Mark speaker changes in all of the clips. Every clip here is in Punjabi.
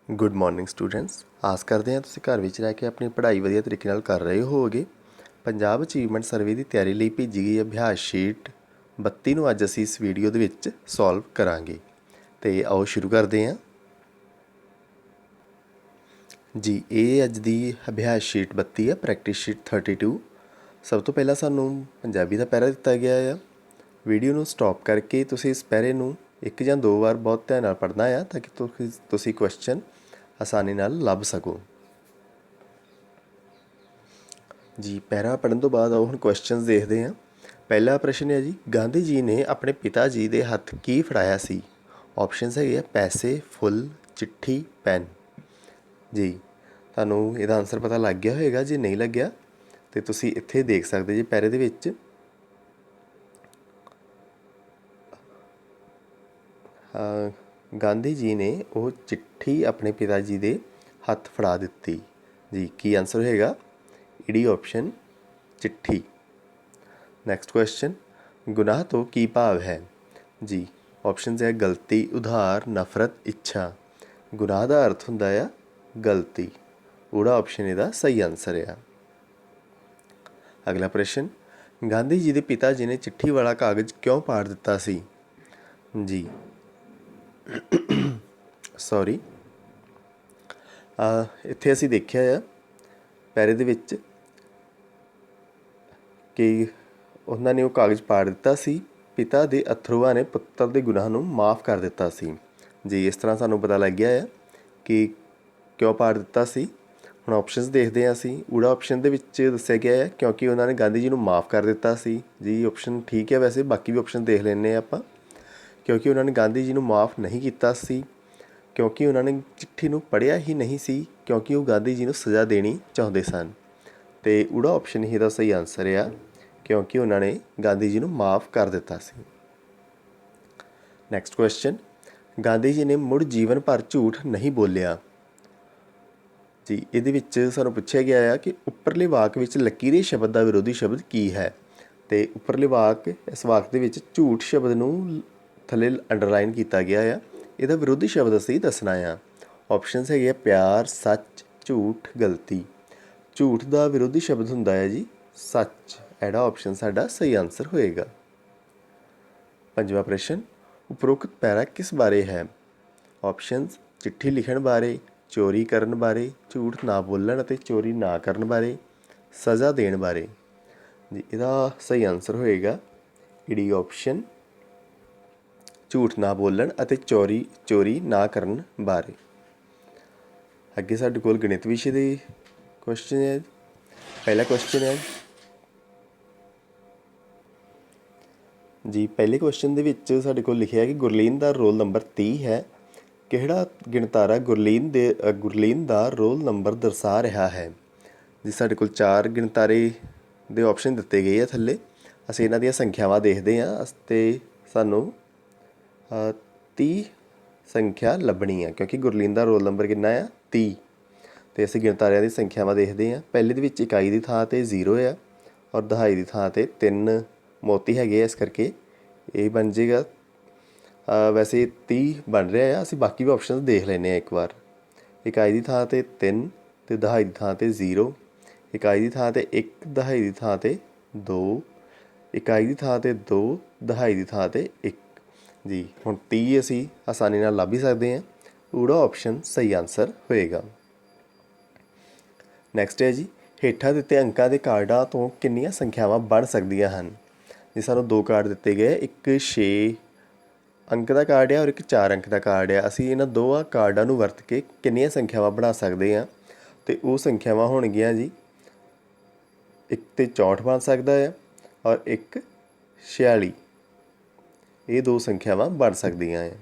Speaker 1: Good morning students. ਆਸ ਕਰਦੇ ਹਾਂ ਤੁਸੀਂ ਘਰ ਵਿੱਚ ਰਹਿ ਕੇ ਆਪਣੀ ਪੜ੍ਹਾਈ ਵਧੀਆ ਤਰੀਕੇ ਨਾਲ ਕਰ ਰਹੇ ਹੋਵੋਗੇ। ਪੰਜਾਬ ਅਚੀਵਮੈਂਟ ਸਰਵੇ ਦੀ ਤਿਆਰੀ ਲਈ ਭੇਜੀ ਗਈ ਅਭਿਆਸ ਸ਼ੀਟ 32 ਨੂੰ ਅੱਜ ਅਸੀਂ ਇਸ ਵੀਡੀਓ ਦੇ ਵਿੱਚ ਸੋਲਵ ਕਰਾਂਗੇ। ਤੇ ਆਓ ਸ਼ੁਰੂ ਕਰਦੇ ਹਾਂ ਜੀ। ਇਹ ਅੱਜ ਦੀ ਅਭਿਆਸ ਸ਼ੀਟ 32 ਹੈ, ਪ੍ਰੈਕਟਿਸ ਸ਼ੀਟ 32। ਸਭ ਤੋਂ ਪਹਿਲਾਂ ਸਾਨੂੰ ਪੰਜਾਬੀ ਦਾ ਪੈਰਾ ਦਿੱਤਾ ਗਿਆ ਆ। ਵੀਡੀਓ ਨੂੰ ਸਟਾਪ ਕਰਕੇ ਤੁਸੀਂ ਇਸ ਪੈਰੇ ਨੂੰ ਇੱਕ ਜਾਂ ਦੋ ਵਾਰ ਬਹੁਤ ਧਿਆਨ ਨਾਲ ਪੜ੍ਹਨਾ ਆ ਤਾਂ ਕਿ ਤੁਸੀਂ ਕੁਐਸਚਨ ਆਸਾਨੀ ਨਾਲ ਲੱਭ ਸਕੋ ਜੀ। ਪੈਰਾ ਪੜ੍ਹਨ ਤੋਂ ਬਾਅਦ ਆਓ ਹੁਣ ਕੁਐਸਚਨਸ ਦੇਖਦੇ ਹਾਂ। ਪਹਿਲਾ ਪ੍ਰਸ਼ਨ ਹੈ ਜੀ, ਗਾਂਧੀ ਜੀ ਨੇ ਆਪਣੇ ਪਿਤਾ ਜੀ ਦੇ ਹੱਥ ਕੀ ਫੜਾਇਆ ਸੀ? ਆਪਸ਼ਨਸ ਹੈਗੇ ਆ ਪੈਸੇ, ਫੁੱਲ, ਚਿੱਠੀ, ਪੈਨ ਜੀ। ਤੁਹਾਨੂੰ ਇਹਦਾ ਆਨਸਰ ਪਤਾ ਲੱਗ ਗਿਆ ਹੋਵੇਗਾ। ਜੇ ਨਹੀਂ ਲੱਗਿਆ ਤਾਂ ਤੁਸੀਂ ਇੱਥੇ ਦੇਖ ਸਕਦੇ ਜੀ ਪੈਰੇ ਦੇ ਵਿੱਚ ਗਾਂਧੀ ਜੀ ਨੇ ਉਹ ਚਿੱਠੀ ਆਪਣੇ ਪਿਤਾ ਜੀ ਦੇ ਹੱਥ ਫੜਾ ਦਿੱਤੀ ਜੀ। ਕੀ ਆਨਸਰ ਹੋਏਗਾ? ਈਡੀ ਆਪਸ਼ਨ ਚਿੱਠੀ। ਨੈਕਸਟ ਕੁਐਸਚਨ, ਗੁਨਾਹ ਤੋਂ ਕੀ ਭਾਵ ਹੈ ਜੀ? ਆਪਸ਼ਨਸ ਹੈ ਗਲਤੀ, ਉਧਾਰ, ਨਫ਼ਰਤ, ਇੱਛਾ। ਗੁਨਾਹ ਦਾ ਅਰਥ ਹੁੰਦਾ ਆ ਗਲਤੀ। ਊੜਾ ਆਪਸ਼ਨ ਇਹਦਾ ਸਹੀ ਆਨਸਰ ਆ। ਅਗਲਾ ਪ੍ਰਸ਼ਨ, ਗਾਂਧੀ ਜੀ ਦੇ ਪਿਤਾ ਜੀ ਨੇ ਚਿੱਠੀ ਵਾਲਾ ਕਾਗਜ਼ ਕਿਉਂ ਪਾੜ ਦਿੱਤਾ ਸੀ ਜੀ? ਸੌਰੀ, ਇੱਥੇ ਅਸੀਂ ਦੇਖਿਆ ਆ ਪੈਰੇ ਦੇ ਵਿੱਚ ਕਿ ਉਹਨਾਂ ਨੇ ਉਹ ਕਾਗਜ਼ ਪਾੜ ਦਿੱਤਾ ਸੀ। ਪਿਤਾ ਦੇ ਅਥਰੂਆਂ ਨੇ ਪੁੱਤਰ ਦੇ ਗੁਨਾਹ ਨੂੰ ਮਾफ़ ਕਰ ਦਿੱਤਾ ਸੀ ਜੀ। ਇਸ ਤਰ੍ਹਾਂ ਸਾਨੂੰ ਪਤਾ ਲੱਗ ਗਿਆ ਆ ਕਿ ਕਿਉਂ ਪਾੜ ਦਿੱਤਾ ਸੀ। ਹੁਣ ਆਪਸ਼ਨਸ ਦੇਖਦੇ ਹਾਂ ਅਸੀਂ। ਊੜਾ ਆਪਸ਼ਨ ਦੇ ਵਿੱਚ ਦੱਸਿਆ ਗਿਆ ਹੈ ਕਿਉਂਕਿ ਉਹਨਾਂ ਨੇ ਗਾਂਧੀ ਜੀ ਨੂੰ ਮਾफ़ ਕਰ ਦਿੱਤਾ ਸੀ ਜੀ। ਆਪਸ਼ਨ ਠੀਕ ਹੈ, ਵੈਸੇ ਬਾਕੀ ਵੀ ਆਪਸ਼ਨ ਦੇਖ ਲੈਂਦੇ ਹਾਂ ਆਪਾਂ। ਕਿਉਂਕਿ ਉਹਨਾਂ ਨੇ ਗਾਂਧੀ ਜੀ ਨੂੰ ਮਾफ़ ਨਹੀਂ ਕੀਤਾ ਸੀ, ਕਿਉਂਕਿ ਉਹਨਾਂ ਨੇ ਚਿੱਠੀ ਨੂੰ ਪੜ੍ਹਿਆ ਹੀ ਨਹੀਂ ਸੀ, ਕਿਉਂਕਿ ਉਹ ਗਾਂਧੀ ਜੀ ਨੂੰ ਸਜ਼ਾ ਦੇਣੀ ਚਾਹੁੰਦੇ ਸਨ। ਅਤੇ ਊੜਾ ਆਪਸ਼ਨ ਹੀ ਇਹਦਾ ਸਹੀ ਆਨਸਰ ਆ, ਕਿਉਂਕਿ ਉਹਨਾਂ ਨੇ ਗਾਂਧੀ ਜੀ ਨੂੰ ਮਾफ़ ਕਰ ਦਿੱਤਾ ਸੀ। ਨੈਕਸਟ ਕੁਐਸਚਨ, ਗਾਂਧੀ ਜੀ ਨੇ ਮੁੜ ਜੀਵਨ ਭਰ ਝੂਠ ਨਹੀਂ ਬੋਲਿਆ ਜੀ। ਇਹਦੇ ਵਿੱਚ ਸਾਨੂੰ ਪੁੱਛਿਆ ਗਿਆ ਆ ਕਿ ਉੱਪਰਲੇ ਵਾਕ ਵਿੱਚ ਲਕੀਰੇ ਸ਼ਬਦ ਦਾ ਵਿਰੋਧੀ ਸ਼ਬਦ ਕੀ ਹੈ? ਅਤੇ ਉੱਪਰਲੇ ਵਾਕ, ਇਸ ਵਾਕ ਦੇ ਵਿੱਚ ਝੂਠ ਸ਼ਬਦ ਨੂੰ ਥੱਲੇ ਅੰਡਰਲਾਈਨ ਕੀਤਾ ਗਿਆ ਆ। ਇਹਦਾ ਵਿਰੋਧੀ ਸ਼ਬਦ ਅਸੀਂ ਦੱਸਣਾ ਆ। ਆਪਸ਼ਨਸ ਹੈਗੇ ਆ ਪਿਆਰ, ਸੱਚ, ਝੂਠ, ਗਲਤੀ। ਝੂਠ ਦਾ ਵਿਰੋਧੀ ਸ਼ਬਦ ਹੁੰਦਾ ਹੈ ਜੀ ਸੱਚ। ਇਹਦਾ ਆਪਸ਼ਨ ਸਾਡਾ ਸਹੀ ਆਨਸਰ ਹੋਏਗਾ। ਪੰਜਵਾਂ ਪ੍ਰਸ਼ਨ, ਉਪਰੋਕਤ ਪੈਰਾ ਕਿਸ ਬਾਰੇ ਹੈ? ਆਪਸ਼ਨਸ ਚਿੱਠੀ ਲਿਖਣ ਬਾਰੇ, ਚੋਰੀ ਕਰਨ ਬਾਰੇ, ਝੂਠ ਨਾ ਬੋਲਣ ਅਤੇ ਚੋਰੀ ਨਾ ਕਰਨ ਬਾਰੇ, ਸਜ਼ਾ ਦੇਣ ਬਾਰੇ ਜੀ। ਇਹਦਾ ਸਹੀ ਆਨਸਰ ਹੋਏਗਾ ਡੀ ਆਪਸ਼ਨ, ਝੂਠ ਨਾ ਬੋਲਣ ਅਤੇ ਚੋਰੀ ਨਾ ਕਰਨ ਬਾਰੇ। ਅੱਗੇ ਸਾਡੇ ਕੋਲ ਗਣਿਤ ਵਿਸ਼ੇ ਦੇ ਕੁਐਸਚਨ ਹੈ। ਪਹਿਲਾ ਕੁਐਸਚਨ ਹੈ ਜੀ। ਪਹਿਲੇ ਕੁਐਸਚਨ ਦੇ ਵਿੱਚ ਸਾਡੇ ਕੋਲ ਲਿਖਿਆ ਕਿ ਗੁਰਲੀਨ ਦਾ ਰੋਲ ਨੰਬਰ 30 ਹੈ। ਕਿਹੜਾ ਗਿਣਤਾਰਾ ਗੁਰਲੀਨ ਦਾ ਰੋਲ ਨੰਬਰ ਦਰਸਾ ਰਿਹਾ ਹੈ ਜੀ? ਸਾਡੇ ਕੋਲ 4 ਗਿਣਤਾਰੇ ਦੇ ਆਪਸ਼ਨ ਦਿੱਤੇ ਗਏ ਆ ਥੱਲੇ। ਅਸੀਂ ਇਹਨਾਂ ਦੀਆਂ ਸੰਖਿਆਵਾਂ ਦੇਖਦੇ ਹਾਂ ਅਤੇ ਸਾਨੂੰ 30 ਸੰਖਿਆ ਲੱਭਣੀ ਆ, ਕਿਉਂਕਿ ਗੁਰਲੀਨ ਦਾ ਰੋਲ ਨੰਬਰ ਕਿੰਨਾ ਆ? 30। ਅਤੇ ਅਸੀਂ ਗਿਣਤਾਰਿਆਂ ਦੀ ਸੰਖਿਆਵਾਂ ਦੇਖਦੇ ਹਾਂ। ਪਹਿਲੇ ਦੇ ਵਿੱਚ ਇਕਾਈ ਦੀ ਥਾਂ 'ਤੇ 0 ਆ ਔਰ ਦਹਾਈ ਦੀ ਥਾਂ 'ਤੇ 3 ਮੋਤੀ ਹੈਗੇ ਆ, ਇਸ ਕਰਕੇ ਇਹ ਬਣ ਜਾਏਗਾ। ਵੈਸੇ 30 ਬਣ ਰਿਹਾ ਆ। ਅਸੀਂ ਬਾਕੀ ਵੀ ਆਪਸ਼ਨਸ ਦੇਖ ਲੈਂਦੇ ਹਾਂ ਇੱਕ ਵਾਰ। ਇਕਾਈ ਦੀ ਥਾਂ 'ਤੇ 3 ਅਤੇ ਦਹਾਈ ਦੀ ਥਾਂ 'ਤੇ 0। ਇਕਾਈ ਦੀ ਥਾਂ 'ਤੇ 1, ਦਹਾਈ ਦੀ ਥਾਂ 'ਤੇ 2, ਇਕਾਈ ਦੀ ਥਾਂ 'ਤੇ 2, ਦਹਾਈ ਦੀ ਥਾਂ 'ਤੇ 1 ਜੀ। ਹੁਣ 30 ਅਸੀਂ ਆਸਾਨੀ ਨਾਲ ਲੱਭ ਹੀ ਸਕਦੇ ਹਾਂ। ਊੜਾ ਆਪਸ਼ਨ ਸਹੀ ਆਨਸਰ ਹੋਏਗਾ। ਨੈਕਸਟ ਹੈ ਜੀ, ਹੇਠਾਂ ਦਿੱਤੇ ਅੰਕਾਂ ਦੇ ਕਾਰਡਾਂ ਤੋਂ ਕਿੰਨੀਆਂ ਸੰਖਿਆਵਾਂ ਬਣ ਸਕਦੀਆਂ ਹਨ ਜੀ? ਸਾਨੂੰ 2 ਕਾਰਡ ਦਿੱਤੇ ਗਏ, ਇੱਕ 6 ਅੰਕ ਦਾ ਕਾਰਡ ਆ ਔਰ ਇੱਕ 4 ਅੰਕ ਦਾ ਕਾਰਡ ਆ। ਅਸੀਂ ਇਹਨਾਂ ਦੋਵਾਂ ਕਾਰਡਾਂ ਨੂੰ ਵਰਤ ਕੇ ਕਿੰਨੀਆਂ ਸੰਖਿਆਵਾਂ ਬਣਾ ਸਕਦੇ ਹਾਂ? ਅਤੇ ਉਹ ਸੰਖਿਆਵਾਂ ਹੋਣਗੀਆਂ ਜੀ, ਇੱਕ 'ਤੇ 64 ਬਣ ਸਕਦਾ ਆ ਔਰ ਇੱਕ 46। ਇਹ 2 ਸੰਖਿਆਵਾਂ ਬਣ ਸਕਦੀਆਂ ਹੈ।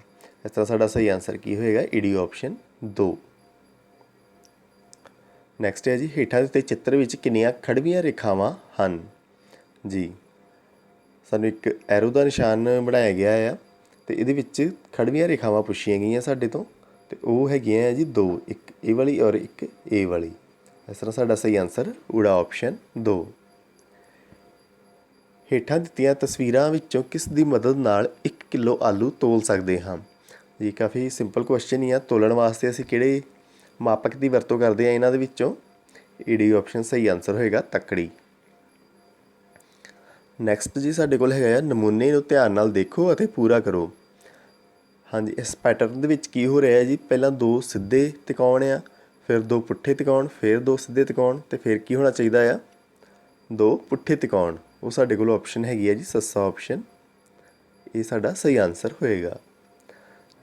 Speaker 1: ਇਸ ਤਰ੍ਹਾਂ ਸਾਡਾ ਸਹੀ ਆਨਸਰ ਕੀ ਹੋਏਗਾ? ED option 2। ਨੈਕਸਟ ਹੈ ਜੀ, ਹੇਠਾਂ ਦਿੱਤੇ ਚਿੱਤਰ ਵਿੱਚ ਕਿੰਨੀਆਂ ਖੜਵੀਆਂ ਰੇਖਾਵਾਂ ਹਨ ਜੀ? ਸਾਨੂੰ ਇੱਕ ਐਰੋ ਦਾ ਨਿਸ਼ਾਨ ਬਣਾਇਆ ਗਿਆ ਆ ਅਤੇ ਇਹਦੇ ਵਿੱਚ ਖੜਵੀਆਂ ਰੇਖਾਵਾਂ ਪੁੱਛੀਆਂ ਗਈਆਂ ਸਾਡੇ ਤੋਂ, ਅਤੇ ਉਹ ਹੈਗੀਆਂ ਆ ਜੀ 2, ਇੱਕ ਇਹ ਵਾਲੀ ਔਰ ਇੱਕ ਇਹ ਵਾਲੀ। ਇਸ ਤਰ੍ਹਾਂ ਸਾਡਾ ਸਹੀ ਆਨਸਰ ਊੜਾ ਆਪਸ਼ਨ 2। ਹੇਠਾਂ ਦਿੱਤੀਆਂ ਤਸਵੀਰਾਂ ਵਿੱਚੋਂ ਕਿਸ ਦੀ ਮਦਦ ਨਾਲ 1 ਕਿਲੋ ਆਲੂ ਤੋਲ ਸਕਦੇ ਹਾਂ ਜੀ ਕਾफ़ी ਸਿੰਪਲ ਕੁਐਸਚਨ ਹੀ ਆ। ਤੋਲਣ ਵਾਸਤੇ ਅਸੀਂ ਕਿਹੜੇ ਮਾਪਕ ਦੀ ਵਰਤੋਂ ਕਰਦੇ ਹਾਂ ਇਹਨਾਂ ਦੇ ਵਿੱਚੋਂ? ਡੀ ਆਪਸ਼ਨ ਸਹੀ ਆਨਸਰ ਹੋਏਗਾ, ਤੱਕੜੀ। ਨੈਕਸਟ ਜੀ ਸਾਡੇ ਕੋਲ ਹੈਗਾ ਆ, ਨਮੂਨੇ ਨੂੰ ਧਿਆਨ ਨਾਲ ਦੇਖੋ ਅਤੇ ਪੂਰਾ ਕਰੋ। ਹਾਂਜੀ, ਇਸ ਪੈਟਰਨ ਦੇ ਵਿੱਚ ਕੀ ਹੋ ਰਿਹਾ ਜੀ? ਪਹਿਲਾਂ 2 ਸਿੱਧੇ ਤਿਕੋਣ ਆ, ਫਿਰ 2 ਪੁੱਠੇ ਤਿਕੋਣ, ਫਿਰ 2 ਸਿੱਧੇ ਤਿਕੋਣ, ਅਤੇ ਫਿਰ ਕੀ ਹੋਣਾ ਚਾਹੀਦਾ ਆ? 2 ਪੁੱਠੇ ਤਿਕੋਣ। ਉਹ ਸਾਡੇ ਕੋਲ ਆਪਸ਼ਨ ਹੈਗੀ ਹੈ ਜੀ ਸੱਸਾ ਆਪਸ਼ਨ। ਇਹ ਸਾਡਾ ਸਹੀ ਆਨਸਰ ਹੋਏਗਾ।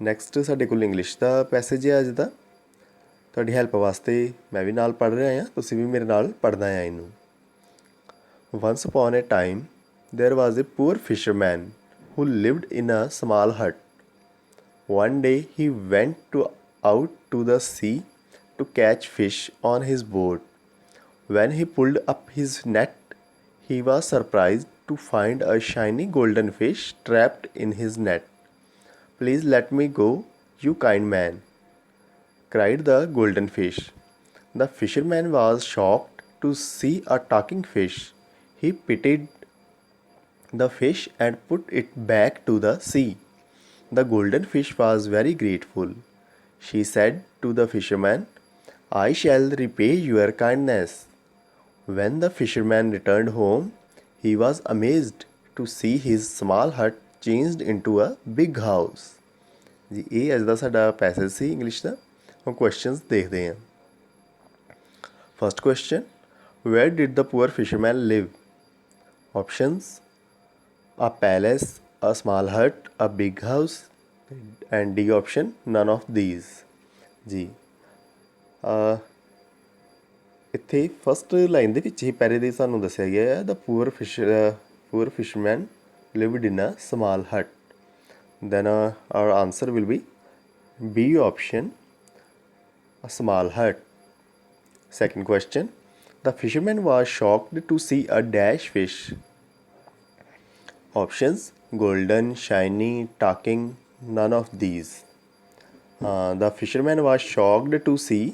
Speaker 1: ਨੈਕਸਟ ਸਾਡੇ ਕੋਲ ਇੰਗਲਿਸ਼ ਦਾ ਪੈਸੇਜ ਹੈ ਅੱਜ ਦਾ। ਤੁਹਾਡੀ ਹੈਲਪ ਵਾਸਤੇ ਮੈਂ ਵੀ ਨਾਲ ਪੜ੍ਹ ਰਿਹਾ ਹਾਂ, ਤੁਸੀਂ ਵੀ ਮੇਰੇ ਨਾਲ ਪੜ੍ਹਨਾ ਆ ਇਹਨੂੰ। Once upon a time, there was a poor fisherman who lived in a small hut. One day he went out to the sea to catch fish on his boat. When he pulled up his net, he was surprised to find a shiny golden fish trapped in his net. "Please let me go, you kind man," cried the golden fish. The fisherman was shocked to see a talking fish. He pitied the fish and put it back to the sea. The golden fish was very grateful. She said to the fisherman, "I shall repay your kindness." When the fisherman returned home, he was amazed to see his small hut changed into a big house. ਜੀ ਇਹ ਅੱਜ ਦਾ ਸਾਡਾ ਪੈਸੇਜ ਸੀ ਇੰਗਲਿਸ਼ ਦਾ। ਹੁਣ ਕੁਐਸਚਨਸ ਦੇਖਦੇ ਹਾਂ। First question, where did the poor fisherman live? Options, a palace, a small hut, a big house, and D option, none of these. ਜੀ ਇੱਥੇ ਫਸਟ ਲਾਈਨ ਦੇ ਵਿੱਚ ਹੀ ਪਹਿਲੇ ਦੇ ਸਾਨੂੰ ਦੱਸਿਆ ਗਿਆ ਹੈ, the poor fisherman lived in a small hut. Then our answer will be B option, a small hut. Second question, the fisherman was shocked to see a dash fish. Options, golden, shiny, talking, none of these. The fisherman was shocked to see,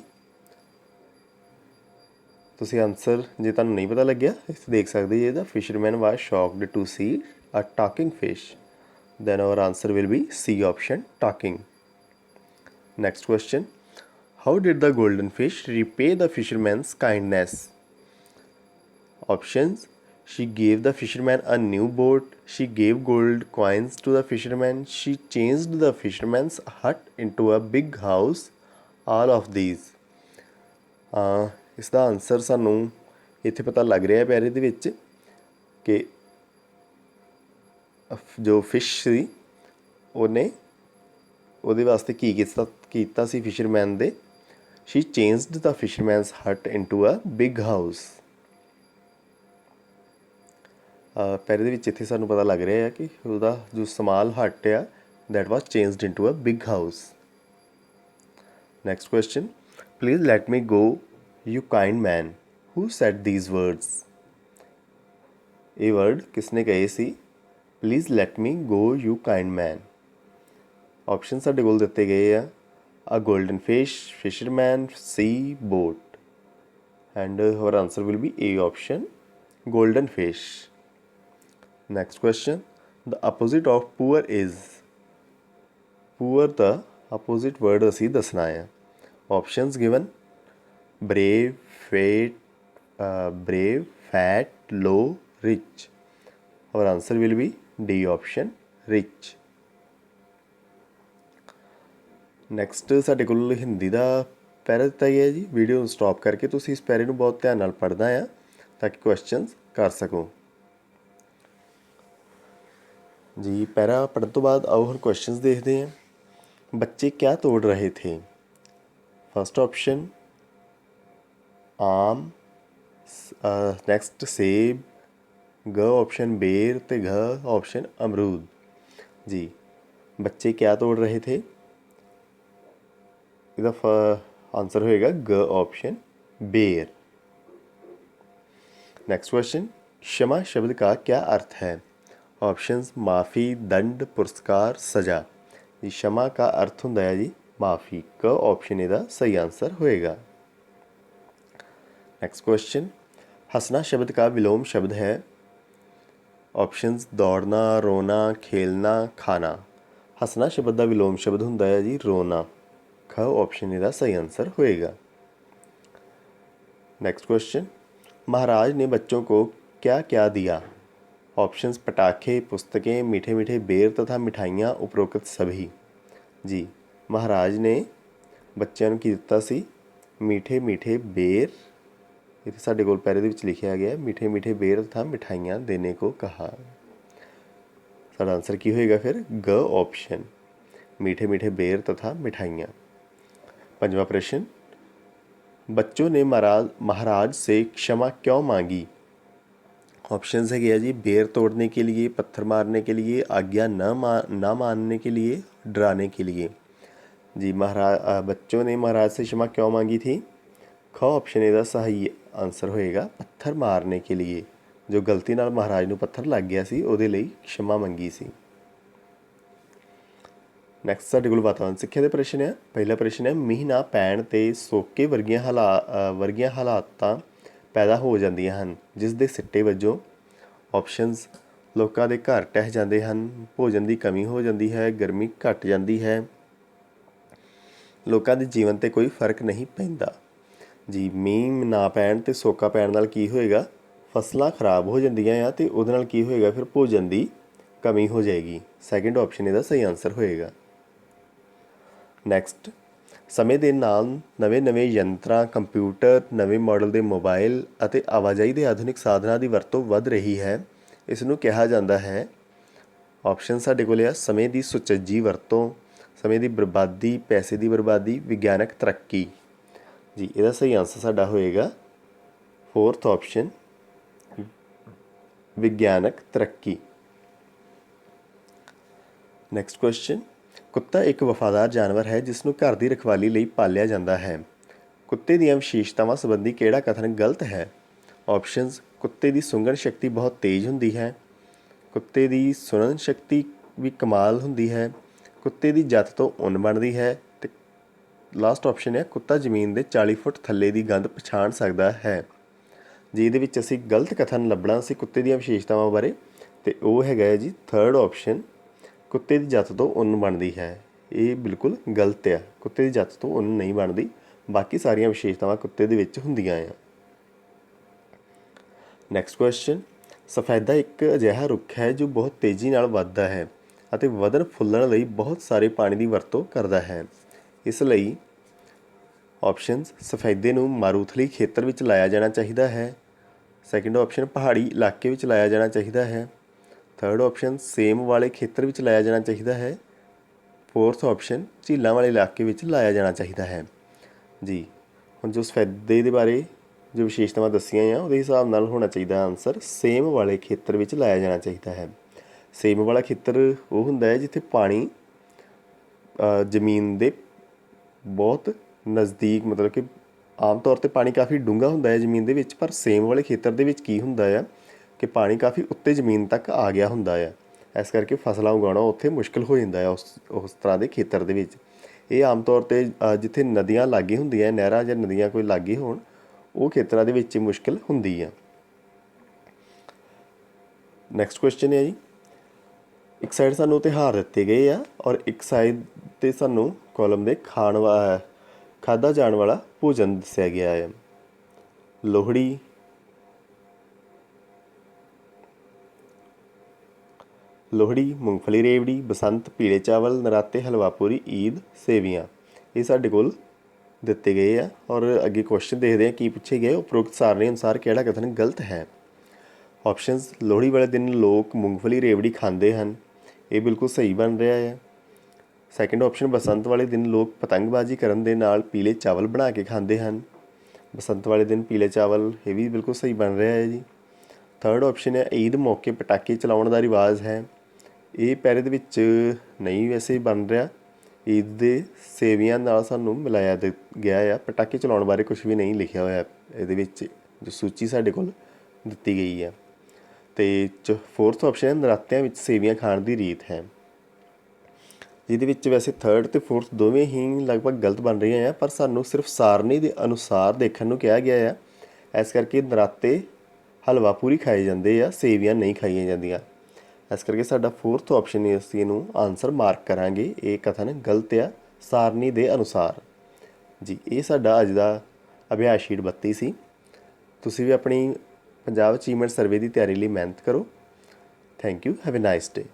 Speaker 1: ਤੁਸੀਂ ਆਨਸਰ ਜੇ ਤੁਹਾਨੂੰ ਨਹੀਂ ਪਤਾ ਲੱਗਿਆ ਇਸ ਦੇਖ ਸਕਦੇ ਜੀ। The fisherman was shocked to see a talking fish. Then our answer will be C option, talking. Next question, how did the golden fish repay the fisherman's kindness? Options, she gave the fisherman a new boat, she gave gold coins to the fisherman, she changed the fisherman's hut into a big house, all of these. ਇਸ ਦਾ ਆਨਸਰ ਸਾਨੂੰ ਇੱਥੇ ਪਤਾ ਲੱਗ ਰਿਹਾ ਪੈਰੇ ਦੇ ਵਿੱਚ ਕਿ ਜੋ ਫਿਸ਼ ਸੀ ਉਹਨੇ ਉਹਦੇ ਵਾਸਤੇ ਕੀ ਕੀਤਾ ਸੀ ਫਿਸ਼ਰਮੈਨ ਦੇ। ਸ਼ੀ ਚੇਂਜਡ ਦਾ ਫਿਸ਼ਰਮੈਨਸ ਹਟ ਇਨਟੂ ਅ ਬਿਗ ਹਾਊਸ। ਪਹਿਲੇ ਦੇ ਵਿੱਚ ਇੱਥੇ ਸਾਨੂੰ ਪਤਾ ਲੱਗ ਰਿਹਾ ਹੈ ਕਿ ਉਹਦਾ ਜੋ ਸਮਾਲ ਹਟ ਆ that was changed into a big house. Next question, please let me go, you kind man, who said these words? ਇਹ ਵਰਡ ਕਿਸਨੇ ਕਹੇ ਸੀ? Please let me go, you kind man. Option ਸਾਡੇ ਕੋਲ ਦਿੱਤੇ ਗਏ ਆ, a golden fish, fisherman, sea, boat, and our answer will be A option, golden fish. Next question, the opposite of poor is? Poor the opposite word ਅਸੀਂ ਦੱਸਣਾ ਹੈ। Options given, brave, fat, low, rich. Our answer will be D option, rich. Next ਸਾਡੇ ਕੋਲ ਹਿੰਦੀ ਦਾ ਪੈਰਾ ਦਿੱਤਾ ਗਿਆ ਜੀ। ਵੀਡੀਓ ਨੂੰ ਸਟਾਪ ਕਰਕੇ ਤੁਸੀਂ ਇਸ ਪੈਰੇ ਨੂੰ ਬਹੁਤ ਧਿਆਨ ਨਾਲ ਪੜ੍ਹਨਾ ਆ ਤਾਂ ਕਿ ਕੁਐਸਚਨਸ ਕਰ ਸਕੋ ਜੀ। ਪੈਰਾ ਪੜ੍ਹਨ ਤੋਂ ਬਾਅਦ ਆਓ ਹੁਣ ਕੁਐਸਚਨਸ ਦੇਖਦੇ ਹਾਂ। ਬੱਚੇ क्या तोड़ रहे थे? फर्स्ट ऑप्शन आम, ਨੈਕਸਟ ਸੇਬ, ਗ ऑप्शन बेर ਤੇ घ ऑप्शन अमरूद। ਜੀ ਬੱਚੇ क्या तोड़ रहे थे? ਇਹਦਾ ਆਨਸਰ ਹੋਏਗਾ ਗ ऑप्शन बेर। नेक्स्ट क्वेश्चन, क्षमा शब्द का क्या अर्थ है? ऑप्शंस माफ़ी, दंड, पुरस्कार, सज़ा। जी क्षमा का अर्थ होंदा है जी माफ़ी। क ऑप्शन ਇਹਦਾ सही आंसर होएगा। नेक्स्ट क्वेश्चन, हंसना शब्द का विलोम शब्द है? ऑप्शंस दौड़ना, रोना, खेलना, खाना। ਹੱਸਣਾ ਸ਼ਬਦ ਦਾ ਵਿਲੋਮ ਸ਼ਬਦ ਹੁੰਦਾ ਹੈ ਜੀ ਰੋਣਾ। ਖ ਆਪਸ਼ਨ ਇਹਦਾ ਸਹੀ ਆंसर ਹੋਏਗਾ। नेक्स्ट क्वेश्चन, महाराज ने बच्चों को क्या क्या दिया? ऑप्शंस पटाखे, पुस्तकें, मीठे मीठे बेर तथा मिठाइयाँ, उपरोक्त सभी। जी महाराज ने ਬੱਚਿਆਂ ਨੂੰ ਕੀ ਦਿੱਤਾ ਸੀ? मीठे मीठे बेर, ਇਹ ਸਾਡੇ ਕੋਲ ਪੈਰੇ ਦੇ ਵਿੱਚ ਲਿਖਿਆ ਗਿਆ मीठे मीठे बेर तथा मिठाइयाँ देने को कहा। साडा आंसर की होएगा फिर? ग ऑप्शन, मीठे मीठे बेर तथा मिठाइयाँ। पंजवा प्रश्न, बच्चों ने महाराज से क्षमा क्यों मांगी? ऑप्शन है जी बेर तोड़ने के लिए, पत्थर मारने के लिए, आज्ञा न मानने के लिए, डराने के लिए। जी बच्चों ने महाराज से क्षमा क्यों मांगी थी? ख ऑप्शन इसका सही आंसर होएगा पत्थर मारने के लिए। जो गलती नाल महाराज नूं पत्थर लग गया सी उहदे लई क्षमा मंगी सी। नैक्सट साडे कोल वातावरण सिੱਖਿਆ ਦੇ प्रश्न है। पहला प्रश्न है, मीह ना पैण ते सोके वर्गियां हालातां पैदा हो जांदियां हन जिस दे सिੱਟੇ वजों। ऑप्शनस, लोकां दे घर ढह जाते हैं, भोजन की कमी हो जाती है, गर्मी घट जाती है, लोकां दे जीवन ते कोई फर्क नहीं पैंदा। जी मीह ना पैण ते सोका पैण नाल की होएगा? फसलां खराब हो जांदियां आ ते उहदे नाल की होएगा फिर भोजन की कमी हो जाएगी। सैकेंड ऑप्शन इसका सही आंसर होएगा। नैक्सट, ਸਮੇਂ ਦੇ ਨਾਲ ਨਵੇਂ ਯੰਤਰਾਂ, ਕੰਪਿਊਟਰ, ਨਵੇਂ ਮਾਡਲ ਦੇ ਮੋਬਾਈਲ ਅਤੇ ਆਵਾਜਾਈ ਦੇ ਆਧੁਨਿਕ ਸਾਧਨਾਂ ਦੀ ਵਰਤੋਂ ਵੱਧ ਰਹੀ ਹੈ। ਇਸ ਨੂੰ ਕਿਹਾ ਜਾਂਦਾ ਹੈ। ਆਪਸ਼ਨ ਸਾਡੇ ਕੋਲ ਆ ਸਮੇਂ ਦੀ ਸੁਚੱਜੀ ਵਰਤੋਂ, ਸਮੇਂ ਦੀ ਬਰਬਾਦੀ, ਪੈਸੇ ਦੀ ਬਰਬਾਦੀ, ਵਿਗਿਆਨਕ ਤਰੱਕੀ। ਜੀ ਇਹਦਾ ਸਹੀ ਆਂਸਰ ਸਾਡਾ ਹੋਏਗਾ ਫੋਰਥ ਆਪਸ਼ਨ, ਵਿਗਿਆਨਕ ਤਰੱਕੀ। ਨੈਕਸਟ ਕੁਐਸਚਨ, ਕੁੱਤਾ ਇੱਕ ਵਫਾਦਾਰ ਜਾਨਵਰ ਹੈ ਜਿਸ ਨੂੰ ਘਰ ਦੀ ਰਖਵਾਲੀ ਲਈ ਪਾਲਿਆ ਜਾਂਦਾ ਹੈ। ਕੁੱਤੇ ਦੀਆਂ ਵਿਸ਼ੇਸ਼ਤਾਵਾਂ ਸੰਬੰਧੀ ਕਿਹੜਾ ਕਥਨ ਗਲਤ ਹੈ? ਆਪਸ਼ਨਸ, ਕੁੱਤੇ ਦੀ ਸੁੰਘਣ ਸ਼ਕਤੀ ਬਹੁਤ ਤੇਜ਼ ਹੁੰਦੀ ਹੈ, ਕੁੱਤੇ ਦੀ ਸੁਣਨ ਸ਼ਕਤੀ ਵੀ ਕਮਾਲ ਹੁੰਦੀ ਹੈ, ਕੁੱਤੇ ਦੀ ਜੱਤ ਤੋਂ ਉੱਨ ਬਣਦੀ ਹੈ, ਅਤੇ ਲਾਸਟ ਆਪਸ਼ਨ ਹੈ ਕੁੱਤਾ ਜ਼ਮੀਨ ਦੇ 40 ਫੁੱਟ ਥੱਲੇ ਦੀ ਗੰਧ ਪਛਾਣ ਸਕਦਾ ਹੈ। ਜੀ ਇਹਦੇ ਵਿੱਚ ਅਸੀਂ ਗਲਤ ਕਥਨ ਲੱਭਣਾ ਸੀ ਕੁੱਤੇ ਦੀਆਂ ਵਿਸ਼ੇਸ਼ਤਾਵਾਂ ਬਾਰੇ, ਅਤੇ ਉਹ ਹੈਗਾ ਹੈ ਜੀ ਥਰਡ ਆਪਸ਼ਨ, ਕੁੱਤੇ ਦੀ ਜੱਤ ਤੋਂ ਉੱਨ ਬਣਦੀ ਹੈ। ਇਹ ਬਿਲਕੁਲ ਗਲਤ ਆ, ਕੁੱਤੇ ਦੀ ਜੱਤ ਤੋਂ ਉੱਨ ਨਹੀਂ ਬਣਦੀ, ਬਾਕੀ ਸਾਰੀਆਂ ਵਿਸ਼ੇਸ਼ਤਾਵਾਂ ਕੁੱਤੇ ਦੇ ਵਿੱਚ ਹੁੰਦੀਆਂ ਆ। ਨੈਕਸਟ ਕੁਐਸਚਨ, ਸਫੈਦਾ ਇੱਕ ਅਜਿਹਾ ਰੁੱਖ ਹੈ ਜੋ ਬਹੁਤ ਤੇਜ਼ੀ ਨਾਲ ਵੱਧਦਾ ਹੈ ਅਤੇ ਵਧਣ ਫੁੱਲਣ ਲਈ ਬਹੁਤ ਸਾਰੇ ਪਾਣੀ ਦੀ ਵਰਤੋਂ ਕਰਦਾ ਹੈ। ਇਸ ਲਈ ਆਪਸ਼ਨਸ, ਸਫੈਦੇ ਨੂੰ ਮਾਰੂਥਲੀ ਖੇਤਰ ਵਿੱਚ ਲਾਇਆ ਜਾਣਾ ਚਾਹੀਦਾ ਹੈ। ਸੈਕਿੰਡ ਆਪਸ਼ਨ, ਪਹਾੜੀ ਇਲਾਕੇ ਵਿੱਚ ਲਾਇਆ ਜਾਣਾ ਚਾਹੀਦਾ ਹੈ। ਥਰਡ ਆਪਸ਼ਨ, ਸੇਮ ਵਾਲੇ ਖੇਤਰ ਵਿੱਚ ਲਾਇਆ ਜਾਣਾ ਚਾਹੀਦਾ ਹੈ। ਫੋਰਥ ਆਪਸ਼ਨ, ਝੀਲਾਂ ਵਾਲੇ ਇਲਾਕੇ ਵਿੱਚ ਲਾਇਆ ਜਾਣਾ ਚਾਹੀਦਾ ਹੈ। ਜੀ ਹੁਣ ਜੋ ਸਫੈਦੇ ਦੇ ਬਾਰੇ ਜੋ ਵਿਸ਼ੇਸ਼ਤਾਵਾਂ ਦੱਸੀਆਂ ਆ ਉਹਦੇ ਹਿਸਾਬ ਨਾਲ ਹੋਣਾ ਚਾਹੀਦਾ ਆਨਸਰ ਸੇਮ ਵਾਲੇ ਖੇਤਰ ਵਿੱਚ ਲਾਇਆ ਜਾਣਾ ਚਾਹੀਦਾ ਹੈ। ਸੇਮ ਵਾਲਾ ਖੇਤਰ ਉਹ ਹੁੰਦਾ ਹੈ ਜਿੱਥੇ ਪਾਣੀ ਜ਼ਮੀਨ ਦੇ ਬਹੁਤ ਨਜ਼ਦੀਕ, ਮਤਲਬ ਕਿ ਆਮ ਤੌਰ 'ਤੇ ਪਾਣੀ ਕਾਫੀ ਡੂੰਘਾ ਹੁੰਦਾ ਹੈ ਜ਼ਮੀਨ ਦੇ ਵਿੱਚ, ਪਰ ਸੇਮ ਵਾਲੇ ਖੇਤਰ ਦੇ ਵਿੱਚ ਕੀ ਹੁੰਦਾ ਆ ਕਿ ਪਾਣੀ ਕਾਫੀ ਉੱਤੇ ਜ਼ਮੀਨ ਤੱਕ ਆ ਗਿਆ ਹੁੰਦਾ ਆ। ਇਸ ਕਰਕੇ ਫਸਲਾਂ ਉਗਾਉਣਾ ਉੱਥੇ ਮੁਸ਼ਕਿਲ ਹੋ ਜਾਂਦਾ ਆ ਉਸ ਤਰ੍ਹਾਂ ਦੇ ਖੇਤਰ ਦੇ ਵਿੱਚ। ਇਹ ਆਮ ਤੌਰ 'ਤੇ ਜਿੱਥੇ ਨਦੀਆਂ ਲਾਗੇ ਹੁੰਦੀਆਂ, ਨਹਿਰਾਂ ਜਾਂ ਨਦੀਆਂ ਕੋਈ ਲਾਗੇ ਹੋਣ, ਉਹ ਖੇਤਰਾਂ ਦੇ ਵਿੱਚ ਮੁਸ਼ਕਿਲ ਹੁੰਦੀ ਆ। ਨੈਕਸਟ ਕੁਐਸਚਨ ਹੈ ਜੀ, ਇੱਕ ਸਾਈਡ ਸਾਨੂੰ ਤਿਉਹਾਰ ਦਿੱਤੇ ਗਏ ਆ ਔਰ ਇੱਕ ਸਾਈਡ 'ਤੇ ਸਾਨੂੰ ਕਾਲਮ ਦੇ ਖਾਧਾ ਜਾਣ ਵਾਲਾ ਭੋਜਨ ਦੱਸਿਆ ਗਿਆ ਹੈ। ਲੋਹੜੀ, ਮੂੰਗਫਲੀ ਰੇਵੜੀ, ਬਸੰਤ ਪੀਲੇ ਚਾਵਲ, ਨਰਾਤੇ ਹਲਵਾ ਪੂਰੀ, ਈਦ ਸੇਵੀਆਂ। ਇਹ ਸਾਡੇ ਕੋਲ ਦਿੱਤੇ ਗਏ ਆ ਔਰ ਅੱਗੇ ਕੁਐਸਚਨ ਦੇਖਦੇ ਹਾਂ ਕੀ ਪੁੱਛੇ ਗਏ। ਉਪਰੋਕਤ ਸਾਰਣੀ ਅਨੁਸਾਰ ਕਿਹੜਾ ਕਥਨ ਗਲਤ ਹੈ? ਆਪਸ਼ਨਸ, ਲੋਹੜੀ ਵਾਲੇ ਦਿਨ ਲੋਕ ਮੂੰਗਫਲੀ ਰੇਵੜੀ ਖਾਂਦੇ ਹਨ। ਇਹ ਬਿਲਕੁਲ ਸਹੀ ਬਣ ਰਿਹਾ ਹੈ। ਸੈਕਿੰਡ ਆਪਸ਼ਨ, ਬਸੰਤ ਵਾਲੇ ਦਿਨ ਲੋਕ ਪਤੰਗਬਾਜ਼ੀ ਕਰਨ ਦੇ ਨਾਲ ਪੀਲੇ ਚਾਵਲ ਬਣਾ ਕੇ ਖਾਂਦੇ ਹਨ। ਬਸੰਤ ਵਾਲੇ ਦਿਨ ਪੀਲੇ ਚਾਵਲ, ਇਹ ਵੀ ਬਿਲਕੁਲ ਸਹੀ ਬਣ ਰਿਹਾ ਹੈ ਜੀ। ਥਰਡ ਆਪਸ਼ਨ ਹੈ ਈਦ ਮੌਕੇ ਪਟਾਕੇ ਚਲਾਉਣ ਦਾ ਰਿਵਾਜ਼ ਹੈ। ਇਹ ਪੈਰੇ ਦੇ ਵਿੱਚ ਨਹੀਂ ਵੈਸੇ ਬਣ ਰਿਹਾ। ਈਦ ਦੇ ਸੇਵੀਆਂ ਨਾਲ ਸਾਨੂੰ ਮਿਲਾਇਆ ਗਿਆ ਆ, ਪਟਾਕੇ ਚਲਾਉਣ ਬਾਰੇ ਕੁਛ ਵੀ ਨਹੀਂ ਲਿਖਿਆ ਹੋਇਆ ਇਹਦੇ ਵਿੱਚ ਜੋ ਸੂਚੀ ਸਾਡੇ ਕੋਲ ਦਿੱਤੀ ਗਈ ਆ। ਅਤੇ ਫੋਰਥ ਆਪਸ਼ਨ ਹੈ ਨਰਾਤਿਆਂ ਵਿੱਚ ਸੇਵੀਆਂ ਖਾਣ ਦੀ ਰੀਤ ਹੈ। ਜਿਹਦੇ ਵਿੱਚ ਵੈਸੇ ਥਰਡ ਅਤੇ ਫੋਰਥ ਦੋਵੇਂ ਹੀ ਲਗਭਗ ਗਲਤ ਬਣ ਰਹੀਆਂ ਆ, ਪਰ ਸਾਨੂੰ ਸਿਰਫ ਸਾਰਣੀ ਦੇ ਅਨੁਸਾਰ ਦੇਖਣ ਨੂੰ ਕਿਹਾ ਗਿਆ ਆ। ਇਸ ਕਰਕੇ ਨਰਾਤੇ ਹਲਵਾ ਪੂਰੀ ਖਾਏ ਜਾਂਦੇ ਆ, ਸੇਵੀਆਂ ਨਹੀਂ ਖਾਈਆਂ ਜਾਂਦੀਆਂ। ਇਸ ਕਰਕੇ ਸਾਡਾ 4th ਆਪਸ਼ਨ ਹੀ ਅਸੀਂ ਇਹਨੂੰ ਆਨਸਰ ਮਾਰਕ ਕਰਾਂਗੇ। ਇਹ ਕਥਨ ਗਲਤ ਆ ਸਾਰਣੀ ਦੇ ਅਨੁਸਾਰ ਜੀ। ਇਹ ਸਾਡਾ ਅੱਜ ਦਾ ਅਭਿਆਸ ਸ਼ੀਟ 32 ਸੀ। ਤੁਸੀਂ ਵੀ ਆਪਣੀ ਪੰਜਾਬ ਅਚੀਵਮੈਂਟ ਸਰਵੇ ਦੀ ਤਿਆਰੀ ਲਈ ਮਿਹਨਤ ਕਰੋ। Thank you, have a nice day.